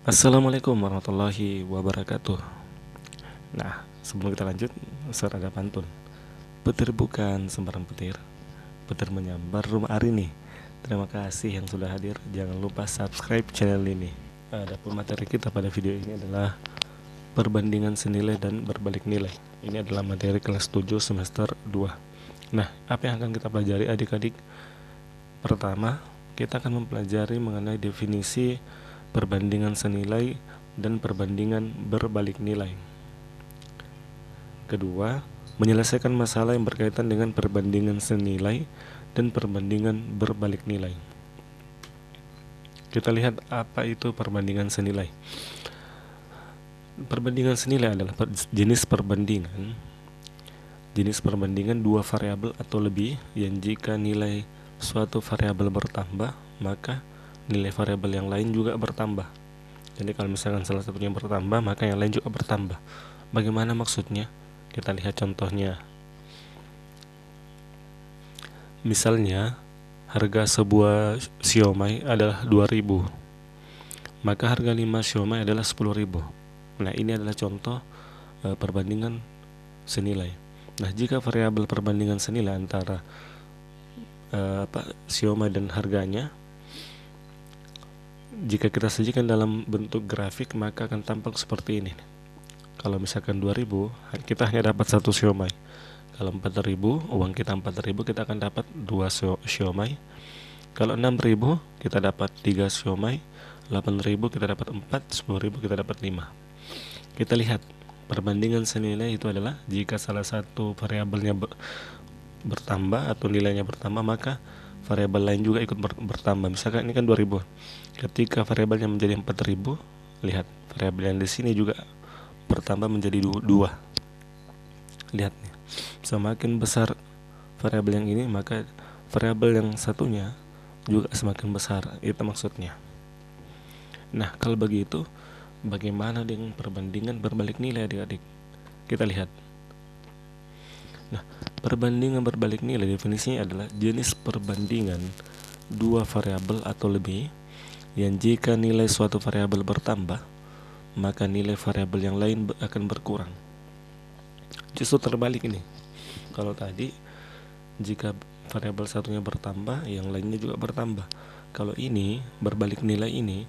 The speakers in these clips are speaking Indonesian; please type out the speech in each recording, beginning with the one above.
Assalamualaikum warahmatullahi wabarakatuh. Nah, sebelum kita lanjut, serada pantun. Petir bukan sembarang petir, petir menyambar rumah Arini. Terima kasih yang sudah hadir. Jangan lupa subscribe channel ini. Adapun materi kita pada video ini adalah perbandingan senilai dan berbalik nilai. Ini adalah materi kelas 7 semester 2. Nah, apa yang akan kita pelajari adik-adik? Pertama, kita akan mempelajari mengenai definisi perbandingan senilai dan perbandingan berbalik nilai. Kedua, menyelesaikan masalah yang berkaitan dengan perbandingan senilai dan perbandingan berbalik nilai. Kita lihat apa itu perbandingan senilai. Perbandingan senilai adalah jenis perbandingan dua variabel atau lebih yang jika nilai suatu variabel bertambah, maka nilai variabel yang lain juga bertambah. Jadi kalau misalkan salah satunya bertambah, maka yang lain juga bertambah. Bagaimana maksudnya? Kita lihat contohnya. Misalnya, harga sebuah siomay adalah 2.000, maka harga 5 siomay adalah 10.000. Nah, ini adalah contoh perbandingan senilai. Nah, jika variabel perbandingan senilai antara siomay dan harganya, jika kita sajikan dalam bentuk grafik, maka akan tampak seperti ini. Kalau misalkan 2.000, kita hanya dapat satu siomay. Kalau 4.000, uang kita 4.000, kita akan dapat 2 siomay. Kalau 6.000, kita dapat 3 siomay. 8.000, kita dapat 4. 10.000, kita dapat 5. Kita lihat, perbandingan senilai itu adalah jika salah satu variabelnya bertambah atau nilainya bertambah, maka variabel lain juga ikut bertambah. Misalkan ini kan 2.000. Ketika variabelnya menjadi 4.000, lihat variabel yang di sini juga bertambah menjadi 2. Lihat nih, semakin besar variabel yang ini, maka variabel yang satunya juga semakin besar. Itu maksudnya. Nah, kalau begitu, bagaimana dengan perbandingan berbalik nilai adik-adik? Kita lihat. Nah, perbandingan berbalik nilai definisinya adalah jenis perbandingan dua variabel atau lebih yang jika nilai suatu variabel bertambah, maka nilai variabel yang lain akan berkurang. Justru terbalik ini. Kalau tadi jika variabel satunya bertambah, yang lainnya juga bertambah. Kalau ini berbalik nilai ini,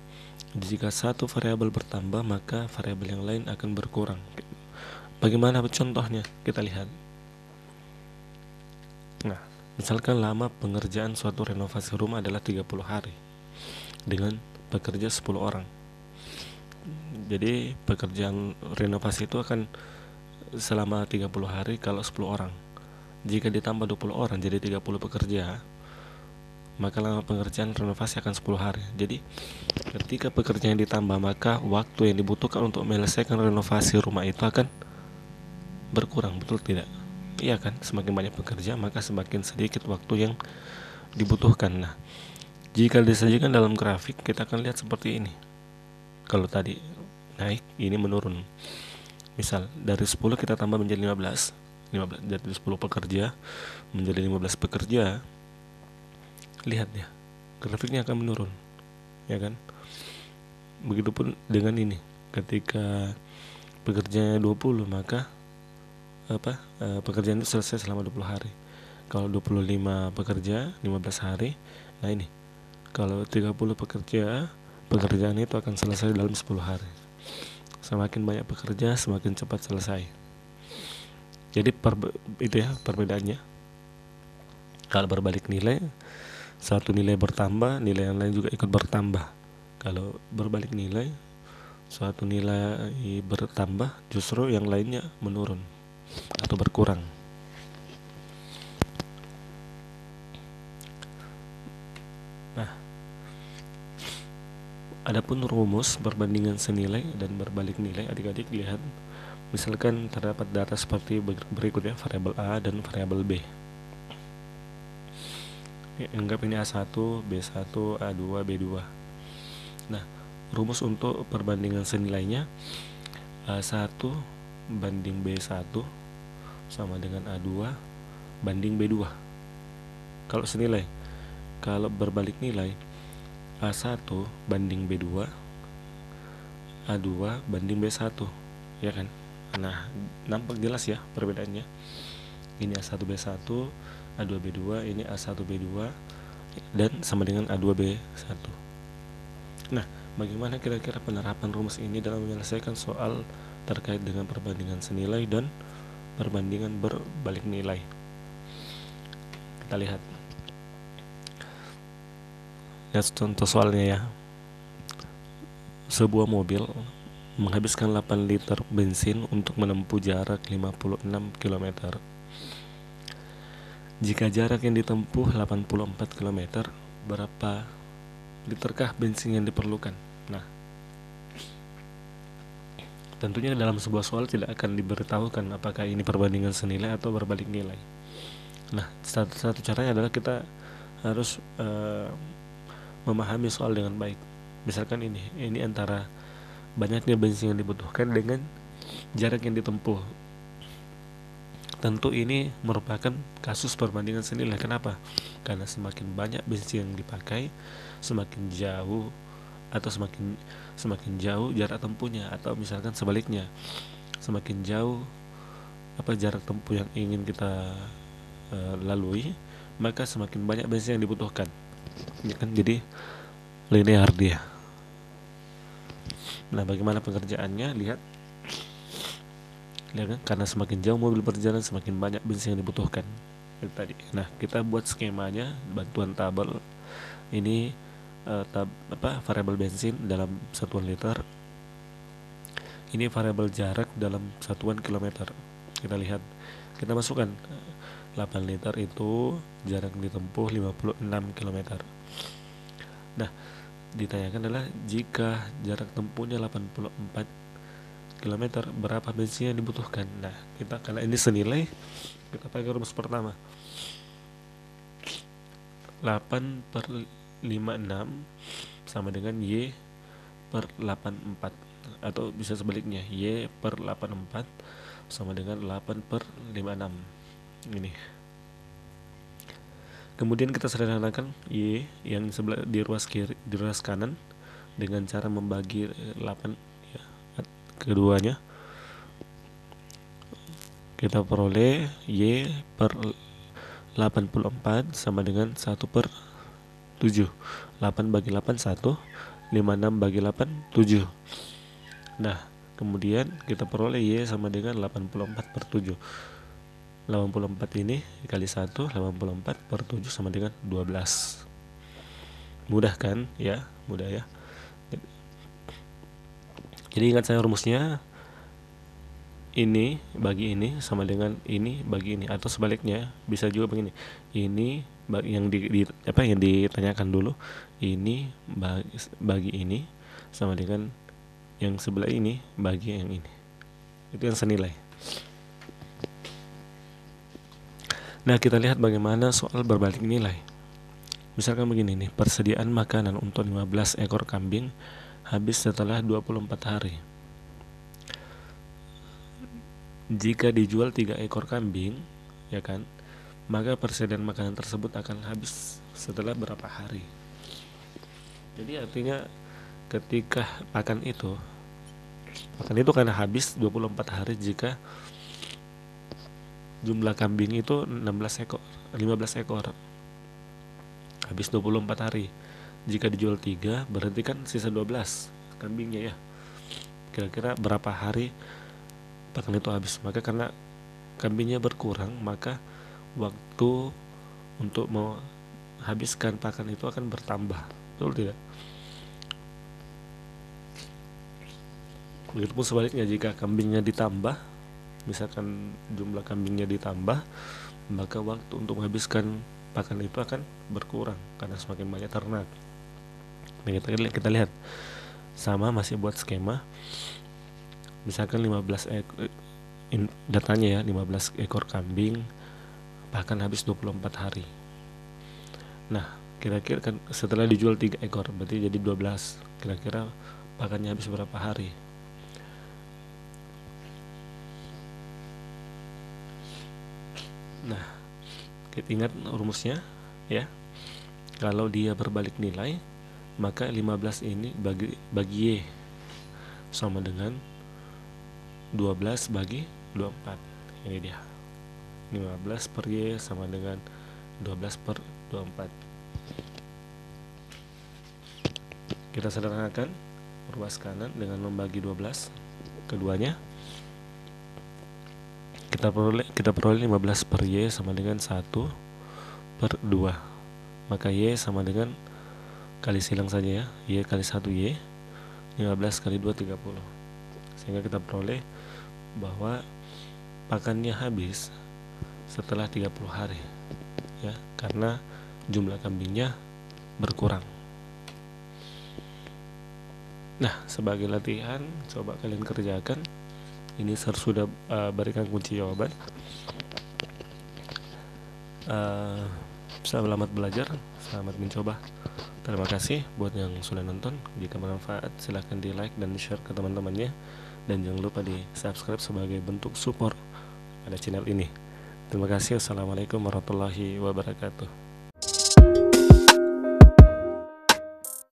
jika satu variabel bertambah, maka variabel yang lain akan berkurang. Bagaimana contohnya? Kita lihat. Nah, misalkan lama pengerjaan suatu renovasi rumah adalah 30 hari dengan pekerja 10 orang. Jadi pekerjaan renovasi itu akan selama 30 hari kalau 10 orang. Jika ditambah 20 orang jadi 30 pekerja, maka lama pengerjaan renovasi akan 10 hari. Jadi ketika pekerjaan ditambah, maka waktu yang dibutuhkan untuk menyelesaikan renovasi rumah itu akan berkurang, betul tidak? Iya kan, semakin banyak pekerja maka semakin sedikit waktu yang dibutuhkan. Nah, jika disajikan dalam grafik, kita akan lihat seperti ini. Kalau tadi naik, ini menurun. Misal dari 10 kita tambah menjadi 15, dari 10 pekerja menjadi 15 pekerja. Lihat ya, grafiknya akan menurun, ya kan? Begitupun dengan ini, ketika pekerjanya 20, maka pekerjaan itu selesai selama 20 hari. Kalau 25 pekerja 15 hari, nah ini kalau 30 pekerja, pekerjaan itu akan selesai dalam 10 hari. Semakin banyak pekerja, semakin cepat selesai. Jadi itu ya perbedaannya. Kalau berbalik nilai, satu nilai bertambah, nilai yang lain juga ikut bertambah. Kalau berbalik nilai, suatu nilai bertambah, justru yang lainnya menurun atau berkurang. Nah, adapun rumus perbandingan senilai dan berbalik nilai, adik-adik lihat. Misalkan terdapat data seperti berikut ya, variabel A dan variabel B. Anggap ini A1, B1, A2, B2. Nah, rumus untuk perbandingan senilainya A1 banding B1 sama dengan A2 banding B2. Kalau senilai, kalau berbalik nilai A1 banding B2 A2 banding B1, ya kan? Nah, nampak jelas ya perbedaannya. Ini A1 B1, A2 B2, ini A1 B2 dan sama dengan A2 B1. Nah, bagaimana kira-kira penerapan rumus ini dalam menyelesaikan soal terkait dengan perbandingan senilai dan perbandingan berbalik nilai? Kita lihat contoh soalnya ya. Sebuah mobil menghabiskan 8 liter bensin untuk menempuh jarak 56 km. Jika jarak yang ditempuh 84 km, berapa literkah bensin yang diperlukan? Nah, tentunya dalam sebuah soal tidak akan diberitahukan apakah ini perbandingan senilai atau berbalik nilai. Nah, satu caranya adalah kita harus memahami soal dengan baik. Misalkan ini antara banyaknya bensin yang dibutuhkan dengan jarak yang ditempuh. Tentu ini merupakan kasus perbandingan senilai. Kenapa? Karena semakin banyak bensin yang dipakai, semakin jauh atau semakin jauh jarak tempuhnya, atau misalkan sebaliknya, semakin jauh jarak tempuh yang ingin kita lalui, maka semakin banyak bensin yang dibutuhkan. Ya kan? Jadi linear dia. Nah, bagaimana pengerjaannya? Lihat kan? Karena semakin jauh mobil berjalan, semakin banyak bensin yang dibutuhkan. Itu tadi. Nah, kita buat skemanya bantuan tabel. Ini variabel bensin dalam satuan liter. Ini variabel jarak dalam satuan kilometer. Kita lihat. Kita masukkan 8 liter itu jarak ditempuh 56 km. Nah, ditanyakan adalah jika jarak tempuhnya 84 km, berapa bensin yang dibutuhkan. Nah, kita karena ini senilai, kita pakai rumus pertama. 8 per 56 sama dengan Y per 84, atau bisa sebaliknya, Y per 84 sama dengan 8 per 56 ini. Kemudian kita sederhanakan Y yang sebelah di ruas kanan dengan cara membagi 8 ya, keduanya. Kita peroleh Y per 84 sama dengan 1 per 7. 8 bagi 8 1, 56 bagi 8 7. Nah, kemudian kita peroleh Y sama dengan 84 per 7. 84 ini dikali 1, 84 per 7 sama dengan 12. Mudah kan? Ya, mudah ya. Jadi ingat saya rumusnya, ini bagi ini sama dengan ini bagi ini, atau sebaliknya bisa juga begini. Ini yang yang ditanyakan dulu, ini bagi ini sama dengan yang sebelah ini bagi yang ini. Itu yang senilai. Nah, kita lihat bagaimana soal berbalik nilai. Misalkan begini nih, persediaan makanan untuk 15 ekor kambing habis setelah 24 hari. Jika dijual 3 ekor kambing, ya kan, maka persediaan makanan tersebut akan habis setelah berapa hari. Jadi artinya ketika pakan itu karena habis 24 hari jika jumlah kambing itu 15 ekor. Habis 24 hari. Jika dijual 3, berarti kan sisa 12 kambingnya ya. Kira-kira berapa hari pakan itu habis? Maka karena kambingnya berkurang, maka waktu untuk menghabiskan pakan itu akan bertambah. Betul tidak? Begitupun sebaliknya, jika kambingnya ditambah, misalkan jumlah kambingnya ditambah, maka waktu untuk menghabiskan pakan itu akan berkurang karena semakin banyak ternak. Nah, kita lihat sama, masih buat skema. Misalkan 15 ekor, datanya ya, 15 ekor kambing pakan habis 24 hari. Nah, kira-kira kan setelah dijual 3 ekor berarti jadi 12. Kira-kira pakannya habis berapa hari? Nah, kita ingat rumusnya ya. Kalau dia berbalik nilai, maka 15 ini bagi Y. sama dengan 12 bagi 24. Ini dia, 15 per Y sama dengan 12 per 24. Kita sederhanakan ruas kanan dengan membagi 12 keduanya. Kita peroleh 15 per Y sama dengan 1 per 2. Maka Y sama dengan, kali silang saja ya, Y kali 1 Y, 15 kali 2 30. Sehingga kita peroleh bahwa pakannya habis setelah 30 hari ya, karena jumlah kambingnya berkurang. Nah, sebagai latihan coba kalian kerjakan. Ini saya sudah berikan kunci jawaban. Selamat belajar, selamat mencoba. Terima kasih buat yang sudah nonton. Jika bermanfaat silahkan di like dan share ke teman-temannya, dan jangan lupa di subscribe sebagai bentuk support pada channel ini. Terima kasih. Assalamualaikum warahmatullahi wabarakatuh.